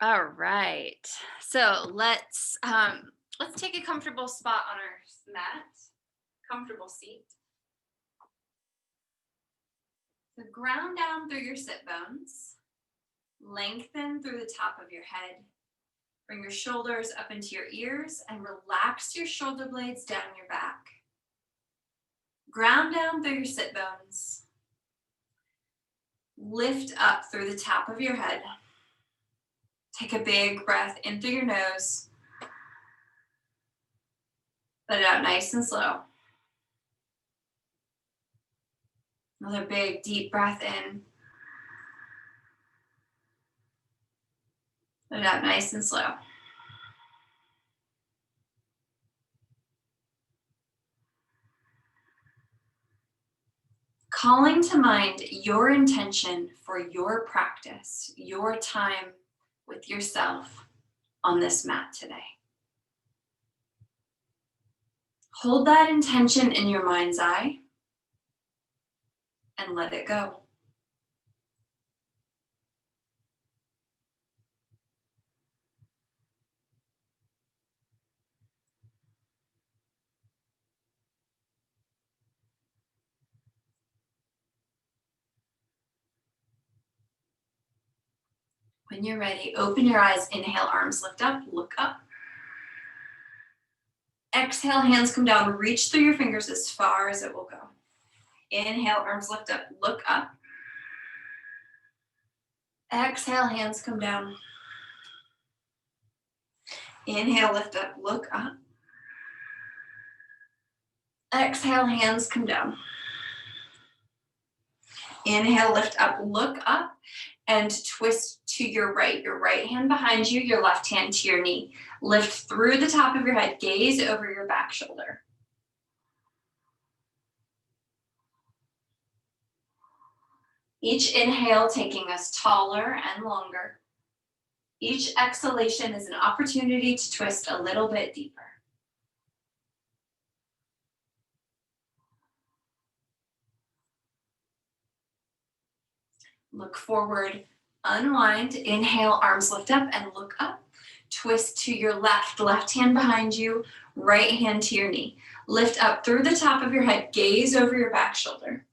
All right. So let's take a comfortable spot on our mat. Comfortable seat. So ground down through your sit bones. Lengthen through the top of your head. Bring your shoulders up into your ears and relax your shoulder blades down your back. Ground down through your sit bones. Lift up through the top of your head. Take a big breath in through your nose. Let it out nice and slow. Another big, deep breath in. Let it out nice and slow. Calling to mind your intention for your practice, your time with yourself on this mat today. Hold that intention in your mind's eye and let it go. When you're ready, open your eyes, inhale, arms lift up, look up. Exhale, hands come down, reach through your fingers as far as it will go. Inhale, arms lift up, look up. Exhale, hands come down. Inhale, lift up, look up. Exhale, hands come down. Inhale, lift up, look up, and twist to your right. Your right hand behind you, your left hand to your knee. Lift through the top of your head, gaze over your back shoulder. Each inhale taking us taller and longer. Each exhalation is an opportunity to twist a little bit deeper. Look forward, unwind, inhale, arms lift up and look up. Twist to your left hand behind you, right hand to your knee. Lift up through the top of your head, gaze over your back shoulder.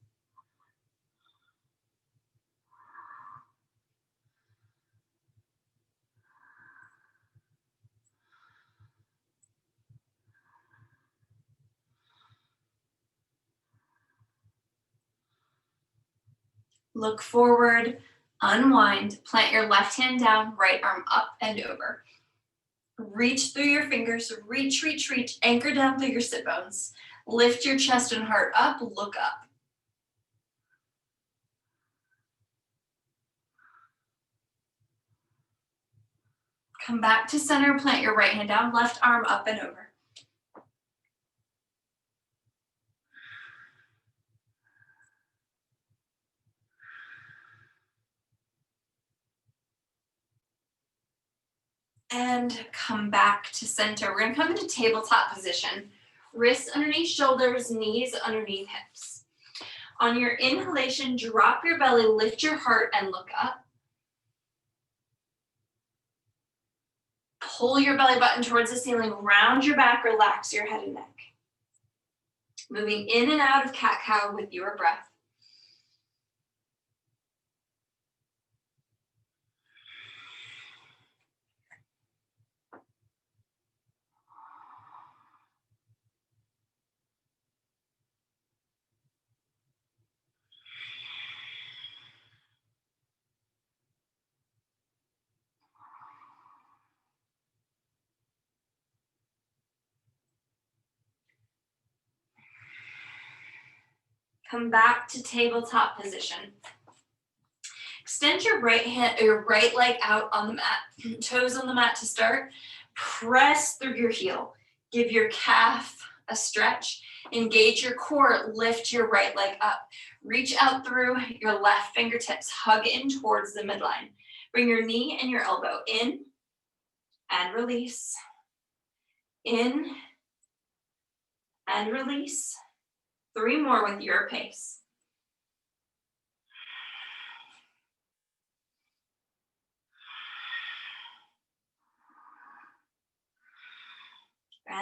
Look forward, unwind, plant your left hand down, right arm up and over. Reach through your fingers, reach, anchor down through your sit bones. Lift your chest and heart up, look up. Come back to center, plant your right hand down, left arm up and over. And come back to center. We're gonna come into tabletop position. Wrists underneath shoulders, knees underneath hips. On your inhalation, drop your belly, lift your heart and look up. Pull your belly button towards the ceiling, round your back, relax your head and neck. Moving in and out of cat-cow with your breath. Come back to tabletop position. Extend your right leg out on the mat, toes on the mat to start. Press through your heel. Give your calf a stretch. Engage your core, lift your right leg up. Reach out through your left fingertips, hug in towards the midline. Bring your knee and your elbow in and release. In and release. 3 more with your pace.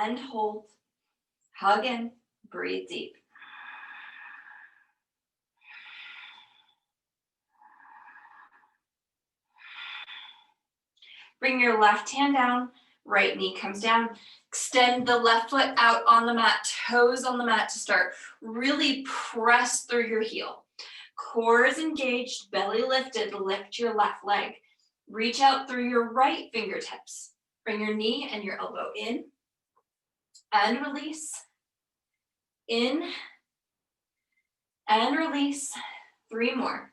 and hold. Hug in, breathe deep. Bring your left hand down, right knee comes down. Extend the left foot out on the mat, toes on the mat to start. Really press through your heel. Core is engaged, belly lifted, lift your left leg. Reach out through your right fingertips. Bring your knee and your elbow in and release. In and release. 3 more.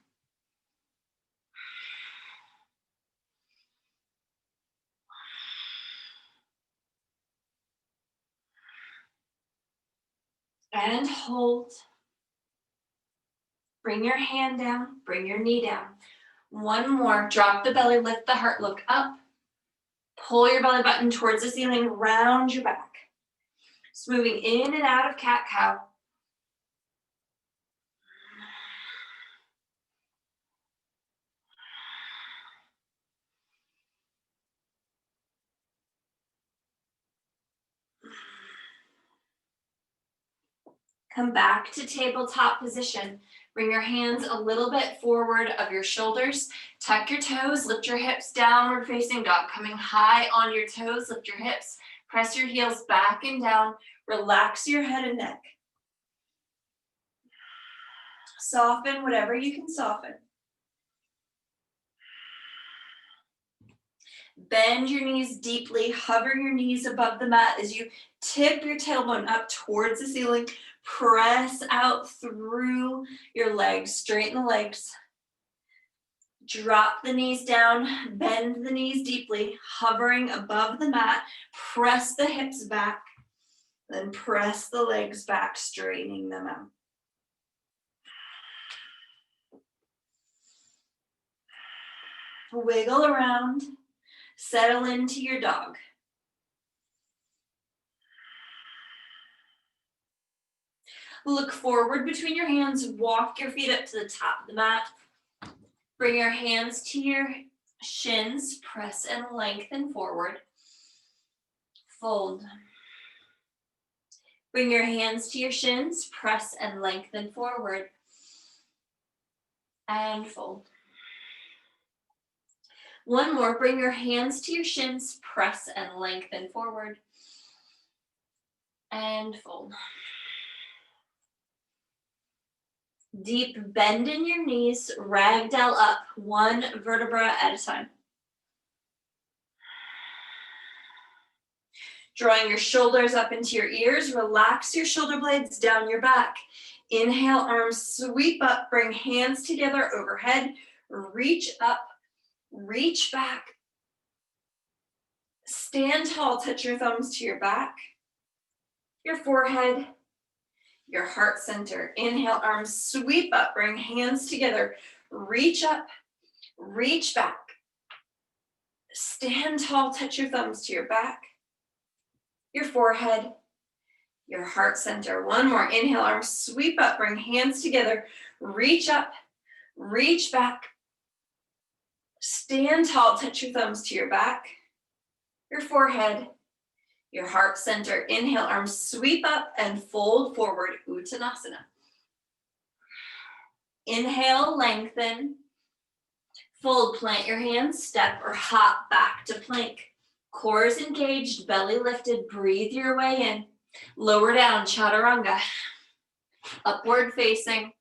And hold. Bring your hand down, bring your knee down. 1 more, drop the belly, lift the heart, look up. Pull your belly button towards the ceiling, round your back. Just moving in and out of cat-cow. Come back to tabletop position. Bring your hands a little bit forward of your shoulders. Tuck your toes, lift your hips, downward facing dog. Coming high on your toes, lift your hips. Press your heels back and down. Relax your head and neck. Soften whatever you can soften. Bend your knees deeply, hover your knees above the mat as you tip your tailbone up towards the ceiling. Press out through your legs, straighten the legs. Drop the knees down, bend the knees deeply, hovering above the mat. Press the hips back, then press the legs back, straightening them out. Wiggle around, settle into your dog. Look forward between your hands, walk your feet up to the top of the mat. Bring your hands to your shins, press and lengthen forward. Fold. Bring your hands to your shins, press and lengthen forward. And fold. 1 more, bring your hands to your shins, press and lengthen forward. And fold. Deep bend in your knees, ragdoll up, 1 vertebra at a time. Drawing your shoulders up into your ears, relax your shoulder blades down your back. Inhale, arms sweep up, bring hands together overhead, reach up, reach back. Stand tall, touch your thumbs to your back, your forehead, your heart center. Inhale, arms sweep up, bring hands together, reach up, reach back. Stand tall, touch your thumbs to your back, your forehead, your heart center. 1 more, inhale, arms sweep up, bring hands together, reach up, reach back. Stand tall, touch your thumbs to your back, your forehead, your heart center. Inhale, arms sweep up and fold forward, Uttanasana. Inhale, lengthen. Fold, plant your hands, step or hop back to plank. Core is engaged, belly lifted, breathe your way in. Lower down, chaturanga. Upward facing.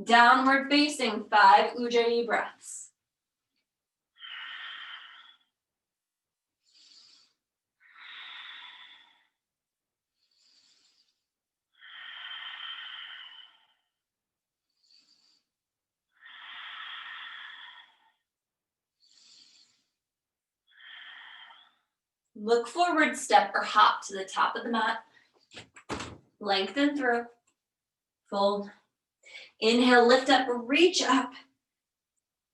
Downward facing, 5 Ujjayi breaths. Look forward, step or hop to the top of the mat. Lengthen through. Fold. Inhale, lift up, reach up.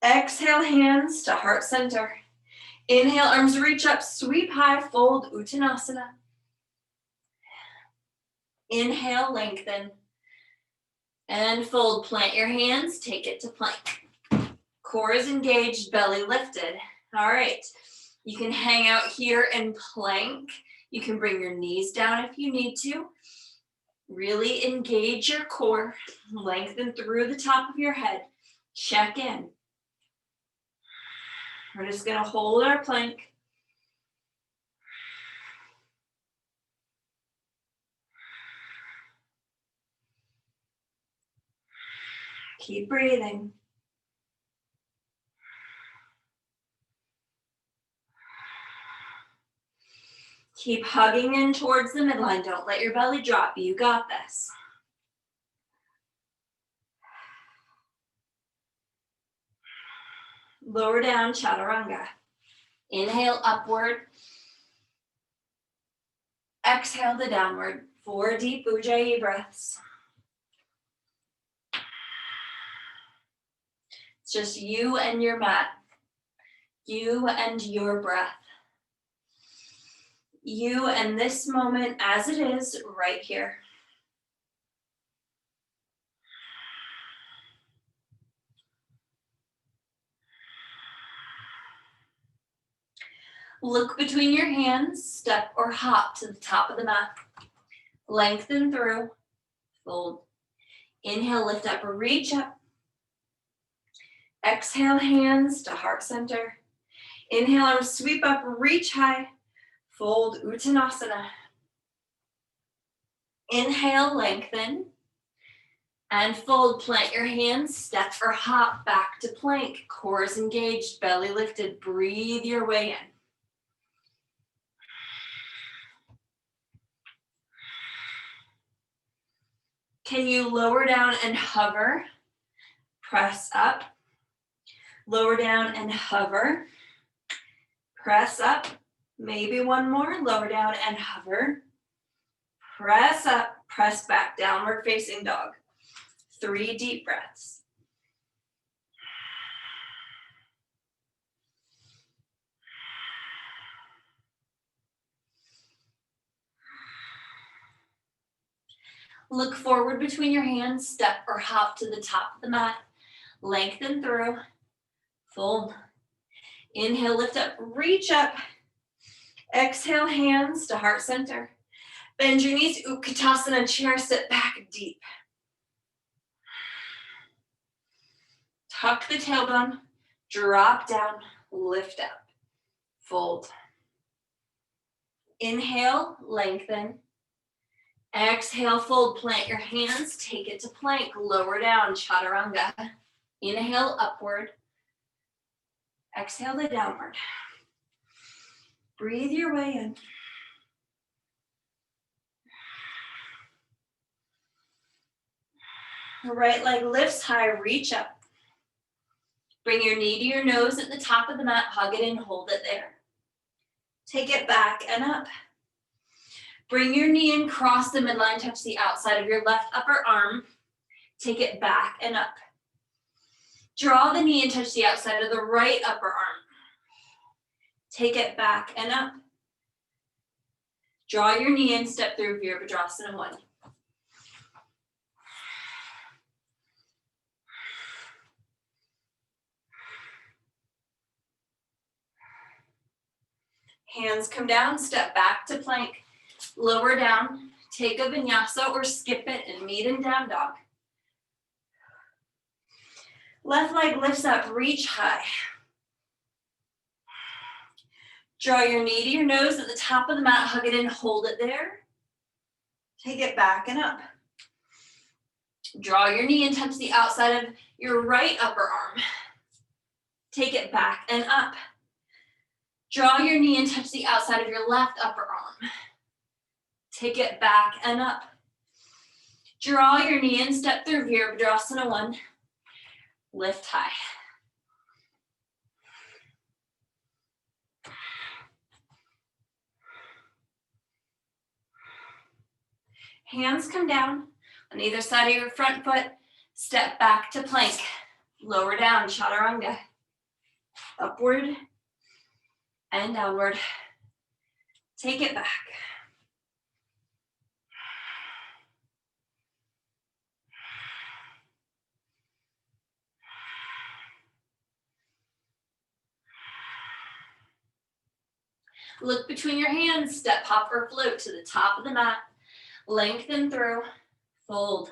Exhale, hands to heart center. Inhale, arms reach up, sweep high, fold, Uttanasana. Inhale, lengthen. And fold, plant your hands, take it to plank. Core is engaged, belly lifted. All right, you can hang out here in plank. You can bring your knees down if you need to. Really engage your core. Lengthen through the top of your head. Check in. We're just going to hold our plank. Keep breathing. Keep hugging in towards the midline. Don't let your belly drop. You got this. Lower down, chaturanga. Inhale upward. Exhale to downward. 4 deep ujjayi breaths. It's just you and your mat. You and your breath. You and this moment as it is right here. Look between your hands, step or hop to the top of the mat. Lengthen through, fold. Inhale, lift up or reach up. Exhale, hands to heart center. Inhale, arms sweep up, reach high. Fold, Uttanasana. Inhale, lengthen. And fold, plant your hands, step or hop back to plank. Core is engaged, belly lifted. Breathe your way in. Can you lower down and hover? Press up. Lower down and hover. Press up. Maybe one more. Lower down and hover. Press up. Press back. Downward facing dog. 3 deep breaths. Look forward between your hands. Step or hop to the top of the mat. Lengthen through. Fold. Inhale, lift up, reach up. Exhale, hands to heart center. Bend your knees, Utkatasana, chair, sit back deep. Tuck the tailbone, drop down, lift up, fold. Inhale, lengthen. Exhale, fold, plant your hands, take it to plank, lower down, chaturanga. Inhale, upward. Exhale to downward. Breathe your way in. Right leg lifts high, reach up. Bring your knee to your nose at the top of the mat, hug it in, hold it there. Take it back and up. Bring your knee in, cross the midline, touch the outside of your left upper arm. Take it back and up. Draw the knee and touch the outside of the right upper arm. Take it back and up. Draw your knee in, step through Virabhadrasana 1. Hands come down, step back to plank. Lower down, take a vinyasa or skip it and meet in down dog. Left leg lifts up, reach high. Draw your knee to your nose at the top of the mat, hug it in, hold it there. Take it back and up. Draw your knee and touch the outside of your right upper arm. Take it back and up. Draw your knee and touch the outside of your left upper arm. Take it back and up. Draw your knee and step through Virabhadrasana 1. Lift high. Hands come down on either side of your front foot. Step back to plank. Lower down, chaturanga. Upward and downward. Take it back. Look between your hands, step, hop, or float to the top of the mat. Lengthen through, fold.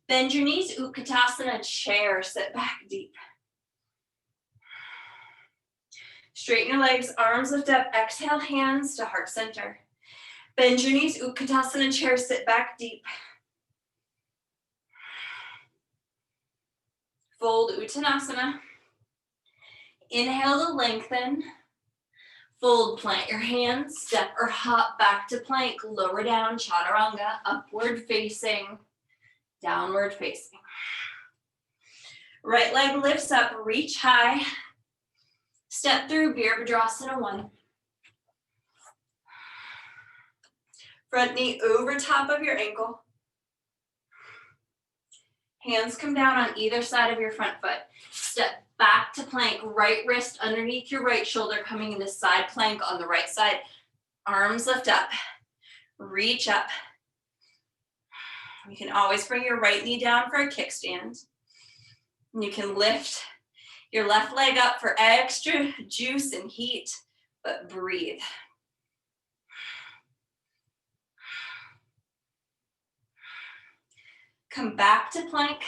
Bend your knees, Utkatasana, chair, sit back deep. Straighten your legs, arms lift up, exhale, hands to heart center. Bend your knees, Utkatasana, chair, sit back deep. Fold Uttanasana. Inhale to lengthen. Fold, plant your hands, step or hop back to plank, lower down, chaturanga, upward facing, downward facing. Right leg lifts up, reach high. Step through Virabhadrasana 1. Front knee over top of your ankle. Hands come down on either side of your front foot. Step back to plank, right wrist underneath your right shoulder, coming into side plank on the right side. Arms lift up, reach up. You can always bring your right knee down for a kickstand. You can lift your left leg up for extra juice and heat, but breathe. Come back to plank,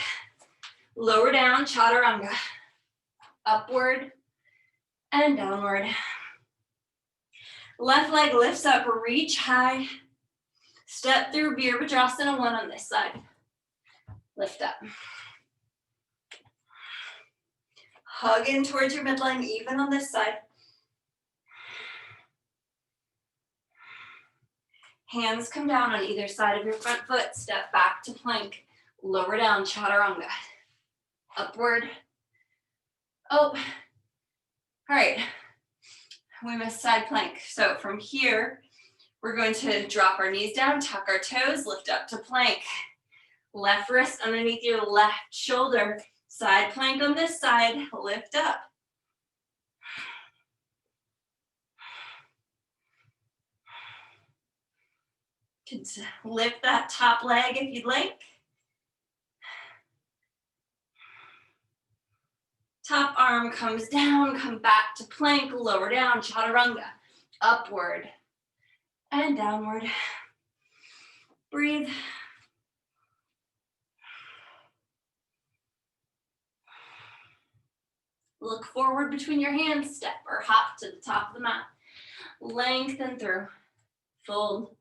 lower down, chaturanga, upward and downward. Left leg lifts up, reach high. Step through Virabhadrasana 1 on this side. Lift up. Hug in towards your midline, even on this side. Hands come down on either side of your front foot. Step back to plank. Lower down, chaturanga. Upward. Oh. All right. We missed side plank. So from here, we're going to drop our knees down, tuck our toes, lift up to plank. Left wrist underneath your left shoulder. Side plank on this side, lift up. Lift that top leg if you'd like. Top arm comes down, come back to plank, lower down, chaturanga, upward and downward. Breathe. Look forward between your hands, step or hop to the top of the mat. Lengthen through, fold.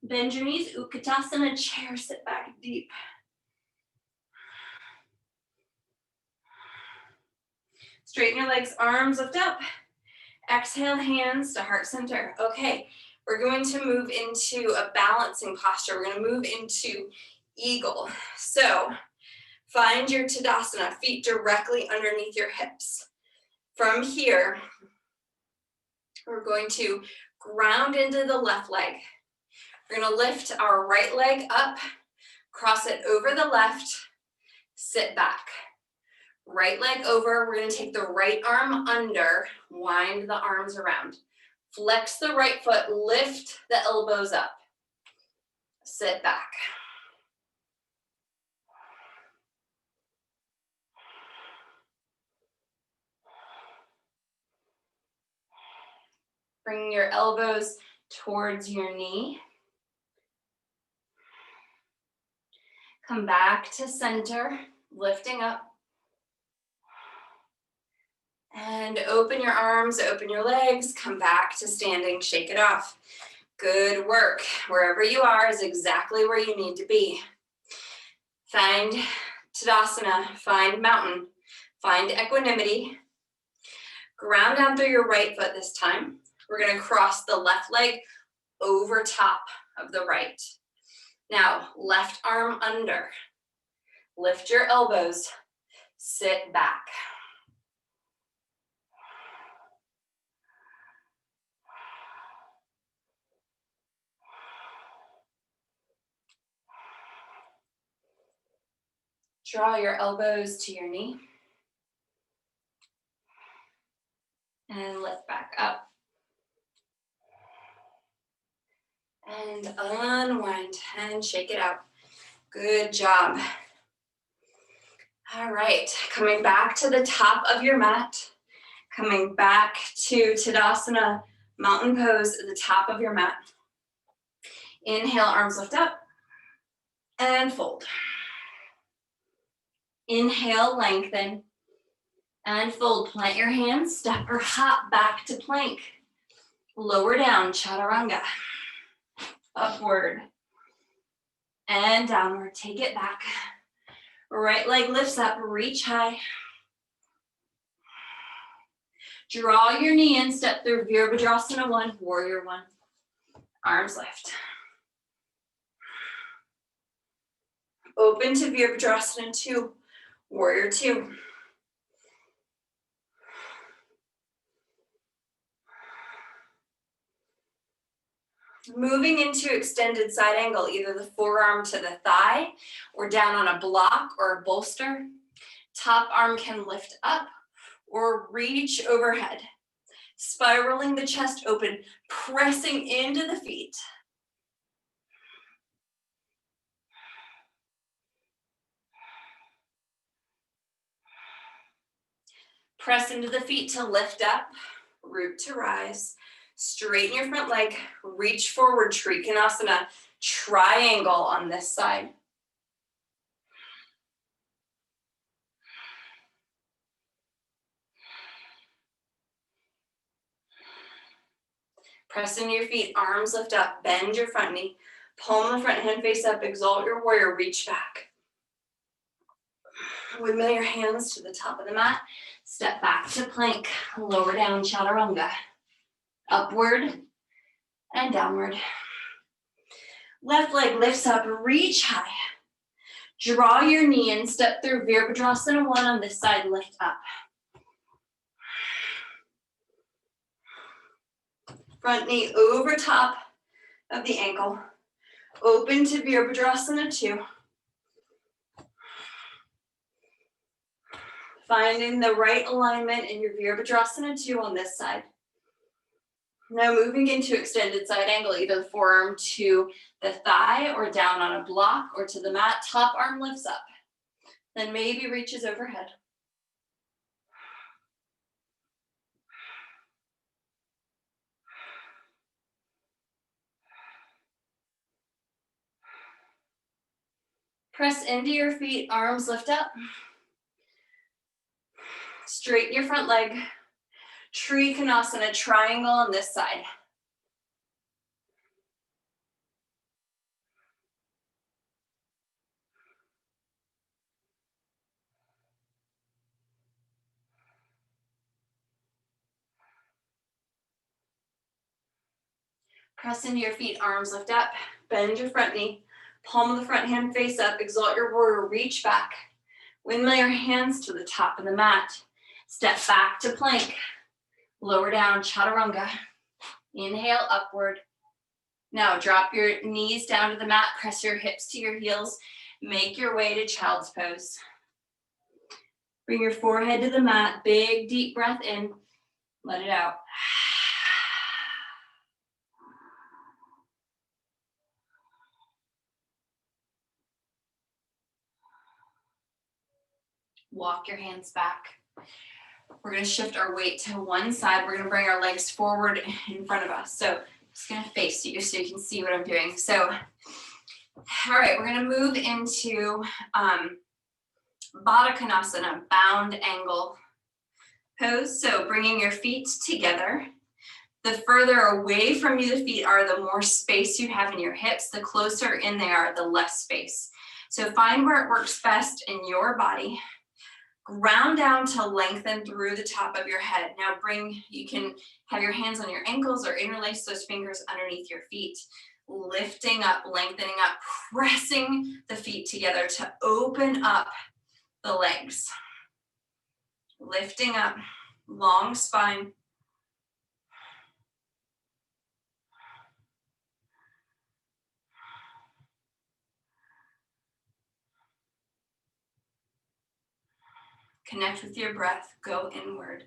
Bend your knees, Utkatasana, chair, sit back deep. Straighten your legs, arms lift up. Exhale, hands to heart center. Okay, we're going to move into a balancing posture. We're going to move into eagle. So find your Tadasana, feet directly underneath your hips. From here, we're going to ground into the left leg. We're going to lift our right leg up, cross it over the left, sit back. Right leg over, we're going to take the right arm under, wind the arms around. Flex the right foot, lift the elbows up. Sit back. Bring your elbows towards your knee. Come back to center, lifting up. And open your arms, open your legs, come back to standing, shake it off. Good work. Wherever you are is exactly where you need to be. Find Tadasana, find mountain, find equanimity. Ground down through your right foot this time. We're going to cross the left leg over top of the right. Now, left arm under. Lift your elbows, sit back. Draw your elbows to your knee. And lift back up. And unwind and shake it out. Good job. All right, coming back to the top of your mat. Coming back to Tadasana Mountain pose at the top of your mat. Inhale, arms lift up and fold. Inhale, lengthen and fold. Plant your hands, step or hop back to plank. Lower down, chaturanga. Upward and downward. Take it back. Right leg lifts up, reach high. Draw your knee in, step through Virabhadrasana 1, Warrior 1. Arms lift. Open to Virabhadrasana 2, Warrior 2. Moving into extended side angle, either the forearm to the thigh or down on a block or a bolster. Top arm can lift up or reach overhead. Spiraling the chest open, pressing into the feet. Press into the feet to lift up, root to rise. Straighten your front leg, reach forward, Trikonasana, triangle on this side. Press into your feet, arms lift up, bend your front knee, palm of the front hand face up, exalt your warrior, reach back. Windmill your hands to the top of the mat, step back to plank, lower down, chaturanga. Upward and downward. Left leg lifts up, reach high. Draw your knee in, step through Virabhadrasana 1 on this side, lift up. Front knee over top of the ankle. Open to Virabhadrasana 2. Finding the right alignment in your Virabhadrasana 2 on this side. Now moving into extended side angle, either the forearm to the thigh or down on a block or to the mat. Top arm lifts up, then maybe reaches overhead. Press into your feet, arms lift up. Straighten your front leg. Trikonasana, triangle on this side. Press into your feet, arms lift up. Bend your front knee. Palm of the front hand face up. Exalt your warrior, reach back. Windmill your hands to the top of the mat. Step back to plank. Lower down, chaturanga. Inhale, upward. Now drop your knees down to the mat, press your hips to your heels. Make your way to child's pose. Bring your forehead to the mat, big deep breath in, let it out. Walk your hands back. We're gonna shift our weight to one side. We're gonna bring our legs forward in front of us. So I'm just gonna face you so you can see what I'm doing. So, all right, we're gonna move into Baddha Konasana, bound angle pose. So bringing your feet together. The further away from you the feet are, the more space you have in your hips. The closer in they are, the less space. So find where it works best in your body. Ground down to lengthen through the top of your head. Now you can have your hands on your ankles or interlace those fingers underneath your feet. Lifting up, lengthening up, pressing the feet together to open up the legs. Lifting up, long spine. Connect with your breath, go inward.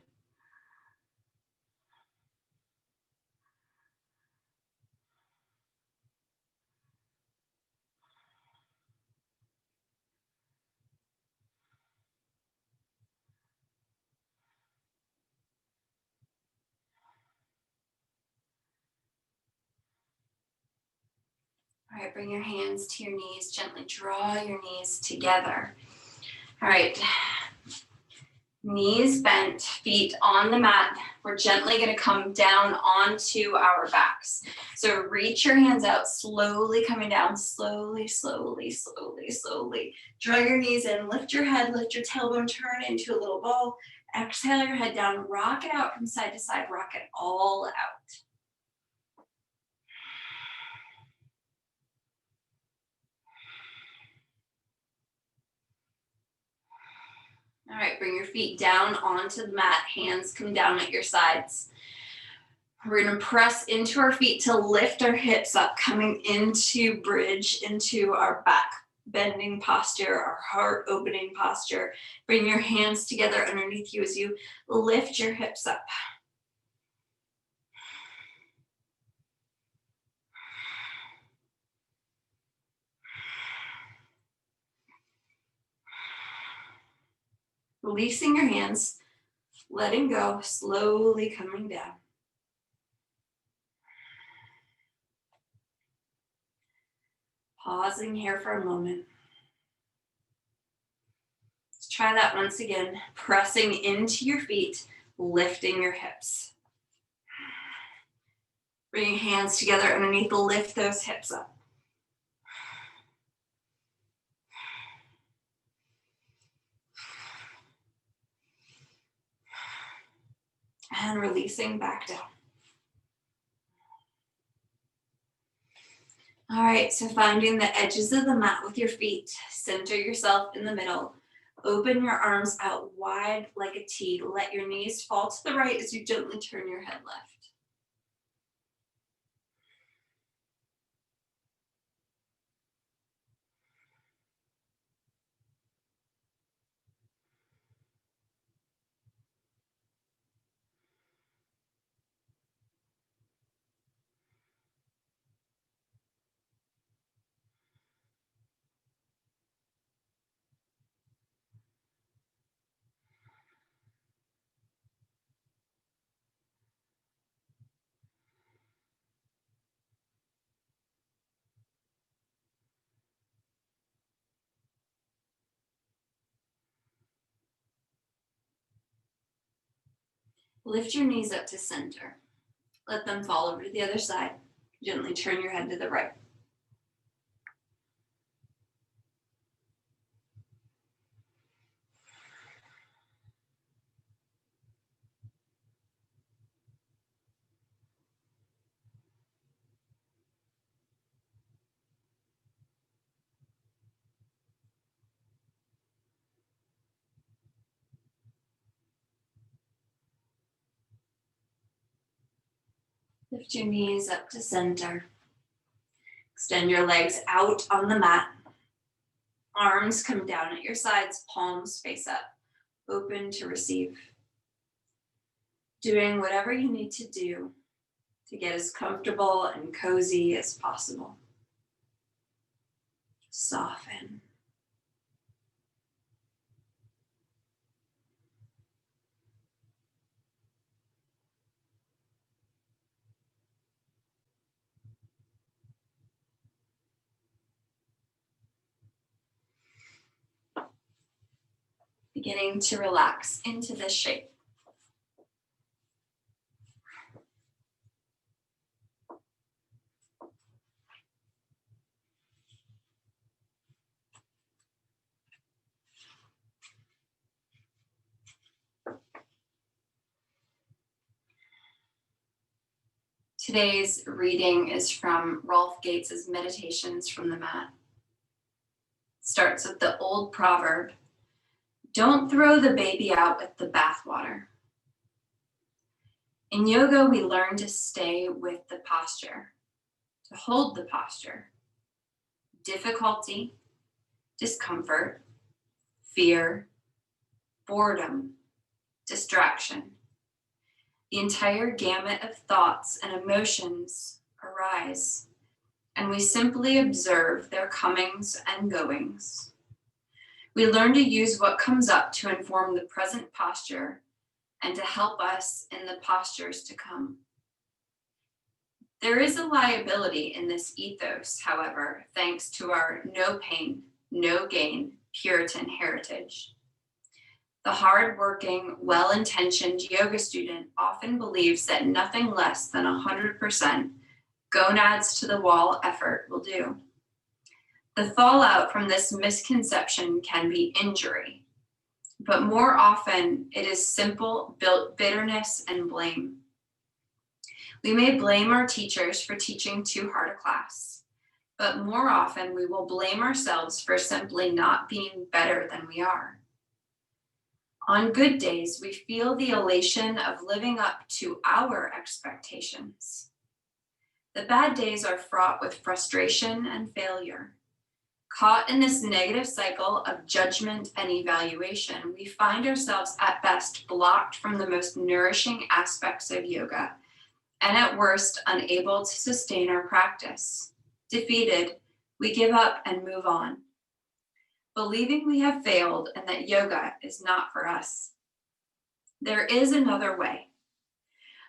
All right, bring your hands to your knees. Gently draw your knees together. All right. Knees bent, feet on the mat. We're gently going to come down onto our backs. So reach your hands out, slowly coming down, slowly, slowly, slowly, slowly. Draw your knees in, lift your head, lift your tailbone, turn into a little ball. Exhale your head down, rock it out from side to side, rock it all out. All right, bring your feet down onto the mat, hands come down at your sides. We're going to press into our feet to lift our hips up, coming into bridge, into our back bending posture, our heart opening posture. Bring your hands together underneath you as you lift your hips up. Releasing your hands, letting go, slowly coming down. Pausing here for a moment. Let's try that once again. Pressing into your feet, lifting your hips. Bring your hands together underneath, lift those hips up. And releasing back down. All right, so finding the edges of the mat with your feet, center yourself in the middle. Open your arms out wide like a T. Let your knees fall to the right as you gently turn your head left. Lift your knees up to center. Let them fall over to the other side. Gently turn your head to the right. Lift your knees up to center. Extend your legs out on the mat. Arms come down at your sides, palms face up, open to receive. Doing whatever you need to do to get as comfortable and cozy as possible. Soften. Beginning to relax into this shape. Today's reading is from Rolf Gates's Meditations from the Mat. It starts with the old proverb, don't throw the baby out with the bathwater. In yoga, we learn to stay with the posture, to hold the posture. Difficulty, discomfort, fear, boredom, distraction. The entire gamut of thoughts and emotions arise, and we simply observe their comings and goings. We learn to use what comes up to inform the present posture and to help us in the postures to come. There is a liability in this ethos, however, thanks to our no pain, no gain Puritan heritage. The hardworking, well-intentioned yoga student often believes that nothing less than 100% gonads to the wall effort will do. The fallout from this misconception can be injury, but more often it is simple bitterness and blame. We may blame our teachers for teaching too hard a class, but more often we will blame ourselves for simply not being better than we are. On good days, we feel the elation of living up to our expectations. The bad days are fraught with frustration and failure. Caught in this negative cycle of judgment and evaluation, we find ourselves at best blocked from the most nourishing aspects of yoga, and at worst, unable to sustain our practice. Defeated, we give up and move on, believing we have failed and that yoga is not for us. There is another way.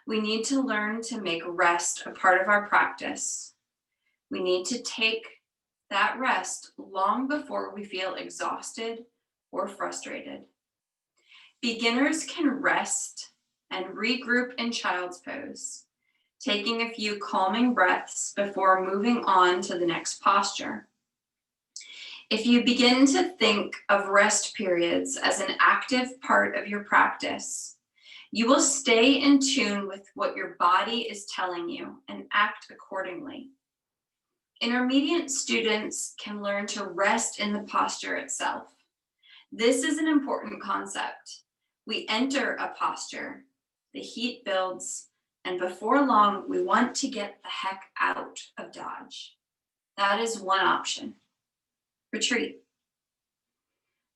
We need to learn to make rest a part of our practice. We need to take that rest long before we feel exhausted or frustrated. Beginners can rest and regroup in child's pose, taking a few calming breaths before moving on to the next posture. If you begin to think of rest periods as an active part of your practice, you will stay in tune with what your body is telling you and act accordingly. Intermediate students can learn to rest in the posture itself. This is an important concept. We enter a posture, the heat builds, and before long, we want to get the heck out of dodge. That is one option. Retreat.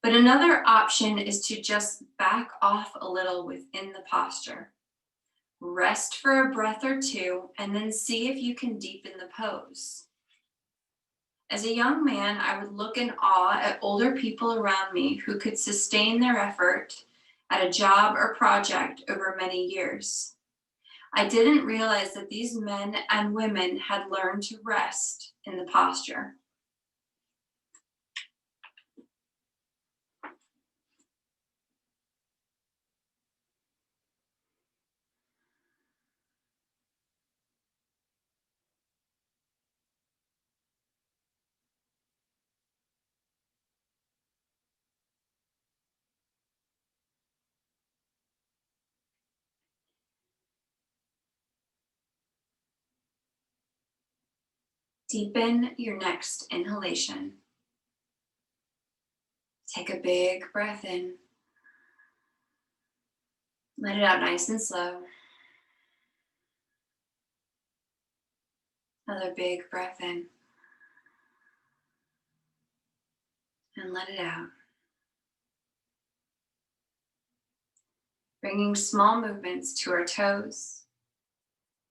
But another option is to just back off a little within the posture. Rest for a breath or two, and then see if you can deepen the pose. As a young man, I would look in awe at older people around me who could sustain their effort at a job or project over many years. I didn't realize that these men and women had learned to rest in the posture. Deepen your next inhalation. Take a big breath in. Let it out nice and slow. Another big breath in. And let it out. Bringing small movements to our toes,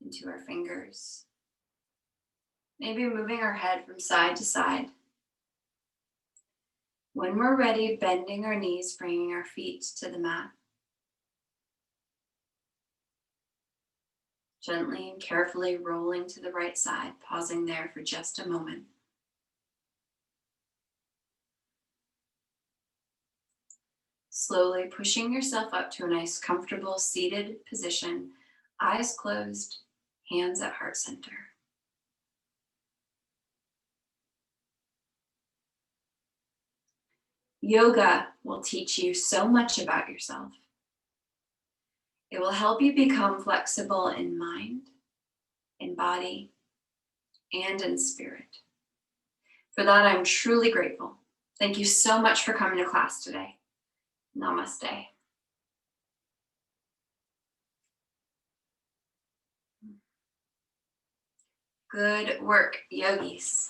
into our fingers. Maybe moving our head from side to side. When we're ready, bending our knees, bringing our feet to the mat. Gently and carefully rolling to the right side, pausing there for just a moment. Slowly pushing yourself up to a nice, comfortable, seated position, eyes closed, hands at heart center. Yoga will teach you so much about yourself. It will help you become flexible in mind, in body, and in spirit. For that, I'm truly grateful. Thank you so much for coming to class today. Namaste. Good work, yogis.